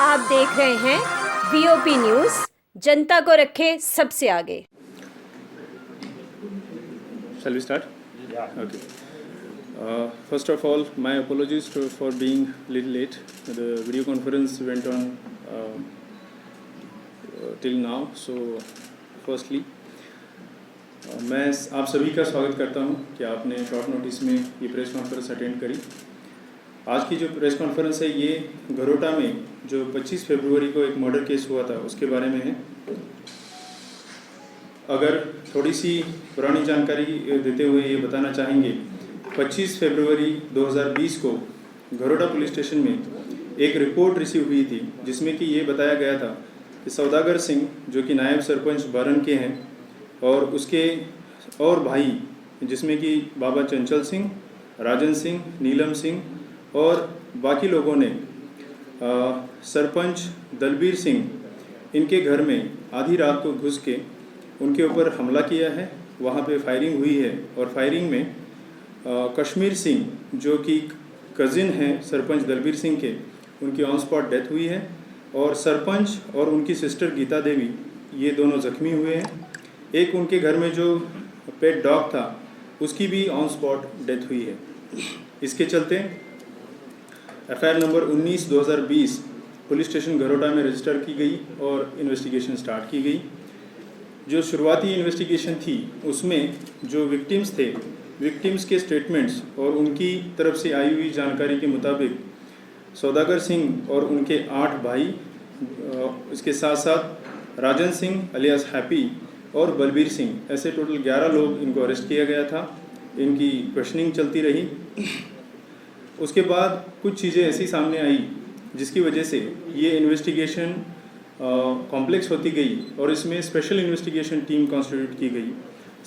आप देख रहे हैं वीओपी न्यूज़, जनता को रखे सबसे आगे। Shall we start? Yeah. Okay. First of all, my apologies for being a little late. The video conference went on till now. So, firstly, मैं आप सभी का स्वागत करता हूं कि आपने शॉर्ट नोटिस में ये प्रेस कॉन्फ्रेंस अटेंड करी। आज की जो प्रेस कॉन्फ्रेंस है ये घरोटा में जो 25 फरवरी को एक मर्डर केस हुआ था उसके बारे में है। अगर थोड़ी सी पुरानी जानकारी देते हुए ये बताना चाहेंगे, 25 फरवरी 2020 को घरोटा पुलिस स्टेशन में एक रिपोर्ट रिसीव हुई थी जिसमें कि ये बताया गया था कि सौदागर सिंह जो कि नायब सरपंच बारन के हैं और उसके और भाई जिसमें कि बाबा चंचल सिंह, राजन सिंह, नीलम सिंह और बाकी लोगों ने सरपंच दलबीर सिंह इनके घर में आधी रात को घुस के उनके ऊपर हमला किया है। वहाँ पे फायरिंग हुई है और फायरिंग में कश्मीर सिंह जो कि कज़िन हैं सरपंच दलबीर सिंह के, उनकी ऑन स्पॉट डेथ हुई है और सरपंच और उनकी सिस्टर गीता देवी ये दोनों ज़ख्मी हुए हैं। एक उनके घर में जो पेट डॉग था उसकी भी ऑन स्पॉट डेथ हुई है। इसके चलते FIR number 19/2020 police station Gharota में रजिस्टर की गई और इन्वेस्टिगेशन स्टार्ट की गई। जो शुरुआती इन्वेस्टिगेशन थी उसमें जो विक्टिम्स थे, विक्टिम्स के स्टेटमेंट्स और उनकी तरफ से आई हुई जानकारी के मुताबिक सौदागर सिंह और उनके 8 भाई, इसके साथ साथ राजन सिंह अलियास हैप्पी और बलबीर सिंह, ऐसे टोटल 11 लोग इनको अरेस्ट किया गया था। इनकी क्वेश्चनिंग चलती रही। उसके बाद कुछ चीज़ें ऐसी सामने आई जिसकी वजह से ये इन्वेस्टिगेशन कॉम्प्लेक्स होती गई और इसमें स्पेशल इन्वेस्टिगेशन टीम कॉन्स्टिट्यूट की गई।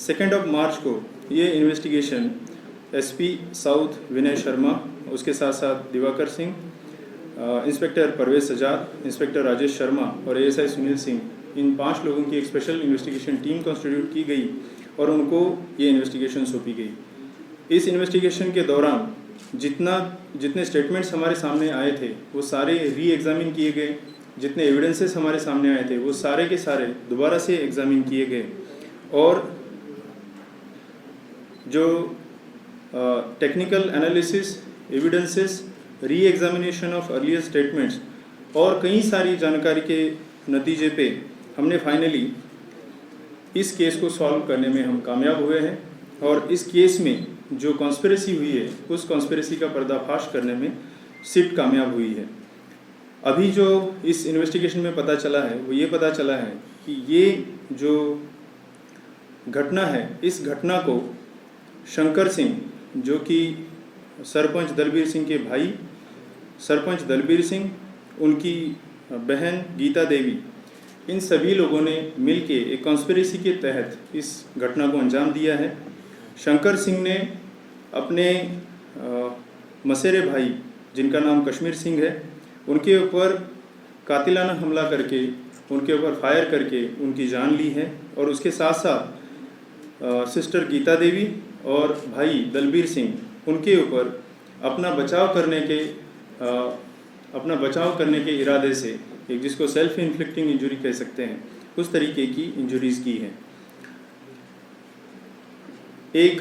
2 मार्च को ये investigation SP south Vinay Sharma, उसके साथ साथ दिवाकर सिंह, इंस्पेक्टर परवेज सजाद, इंस्पेक्टर राजेश शर्मा और एएसआई सुनील सिंह, इन 5 लोगों की एक स्पेशल इन्वेस्टिगेशन टीम कॉन्स्टिट्यूट की गई और उनको ये इन्वेस्टिगेशन सौंपी गई। इस इन्वेस्टिगेशन के दौरान जितने स्टेटमेंट्स हमारे सामने आए थे वो सारे री एग्जामिन किए गए। जितने एविडेंसेस हमारे सामने आए थे वो सारे के सारे दोबारा से एग्जामिन किए गए और जो technical analysis, evidences, re examination of earlier statements और कई सारी जानकारी के नतीजे पे हमने फाइनली इस केस को सॉल्व करने में हम कामयाब हुए हैं और इस केस में जो कॉन्स्पिरेसी हुई है उस कॉन्स्पिरेसी का पर्दाफाश करने में सिट कामयाब हुई है। अभी जो इस इन्वेस्टिगेशन में पता चला है वो ये पता चला है कि ये जो घटना है, इस घटना को शंकर सिंह जो कि सरपंच दलबीर सिंह के भाई, सरपंच दलबीर सिंह, उनकी बहन गीता देवी, इन सभी लोगों ने मिलके एक कॉन्स्पिरेसी के तहत इस घटना को अंजाम दिया है। शंकर सिंह ने अपने मसेरे भाई जिनका नाम कश्मीर सिंह है उनके ऊपर कातिलाना हमला करके, उनके ऊपर फायर करके उनकी जान ली है और उसके साथ साथ सिस्टर गीता देवी और भाई दलबीर सिंह उनके ऊपर अपना बचाव करने के इरादे से एक जिसको सेल्फ इन्फ्लिक्टिंग इंजरी कह सकते हैं उस तरीके की इंजरीज की है। एक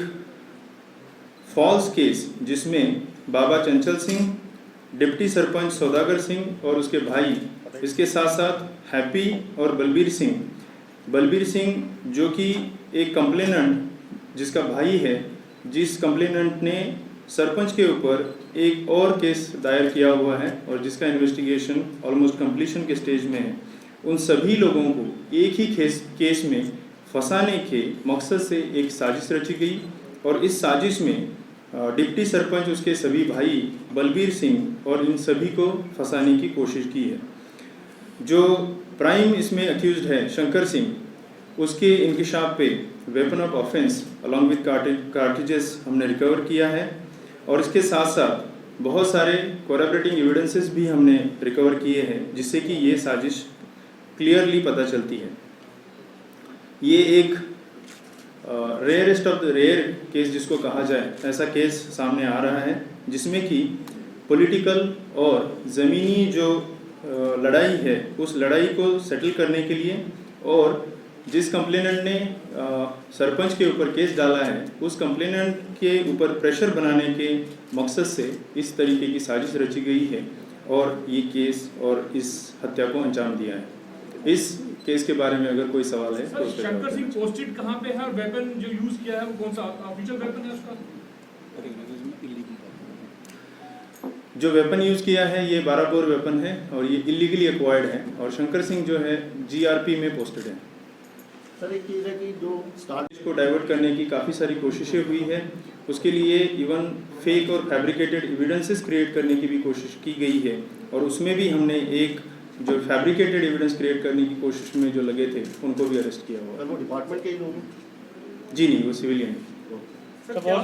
फॉल्स केस जिसमें बाबा चंचल सिंह, डिप्टी सरपंच सौदागर सिंह और उसके भाई, इसके साथ साथ हैप्पी और बलबीर सिंह जो कि एक कंप्लेनेंट जिसका भाई है, जिस कंप्लेनेंट ने सरपंच के ऊपर एक और केस दायर किया हुआ है और जिसका इन्वेस्टिगेशन ऑलमोस्ट कंप्लीशन के स्टेज में है, उन सभी लोगों को एक ही केस में फंसाने के मकसद से एक साजिश रची गई और इस साजिश में डिप्टी सरपंच, उसके सभी भाई बलबीर सिंह और इन सभी को फंसाने की कोशिश की है। जो प्राइम इसमें अक्यूज्ड है शंकर सिंह, उसके इंकिशाफ पे weapon of offence along with cartridges हमने रिकवर किया है और इसके साथ साथ बहुत सारे कोरैबोरेटिंग एविडेंसेस भी हमने रिकवर किए हैं जिससे कि ये साजिश क्लियरली पता चलती है। ये एक rarest of the rare case जिसको कहा जाए, ऐसा केस सामने आ रहा है जिसमें कि पॉलिटिकल और ज़मीनी जो लड़ाई है उस लड़ाई को सेटल करने के लिए और जिस कंप्लेनेंट ने सरपंच के ऊपर केस डाला है उस कंप्लेनेंट के ऊपर प्रेशर बनाने के मकसद से इस तरीके की साजिश रची गई है और ये केस और इस हत्या को अंजाम दिया है। इस केस के बारे में अगर कोई सवाल है तो सर, उस पर शंकर जवाब सिंह दें। पोस्टेड कहाँ पे है और वेपन जो यूज किया है वो कौन सा ऑफिशियल वेपन है उसका? जो वेपन यूज़ किया है ये 12 बोर वेपन है और ये इलीगली एक्वायर्ड है और शंकर सिंह जो है जीआरपी में पोस्टेड है। सर एक चीज़ है कि जो स्टार्ट इसको डाइवर्ट करने की काफ़ी सारी कोशिशें हुई है, उसके लिए इवन फेक और फैब्रिकेटेड एविडेंसेस क्रिएट करने की भी कोशिश की गई है और उसमें भी हमने एक जो फैब्रिकेटेड एविडेंस क्रिएट करने की कोशिश में जो लगे थे उनको भी अरेस्ट किया हुआ। सर वो डिपार्टमेंट के ही लोग हैं। जी नहीं, वो सिविलियन। सर, क्या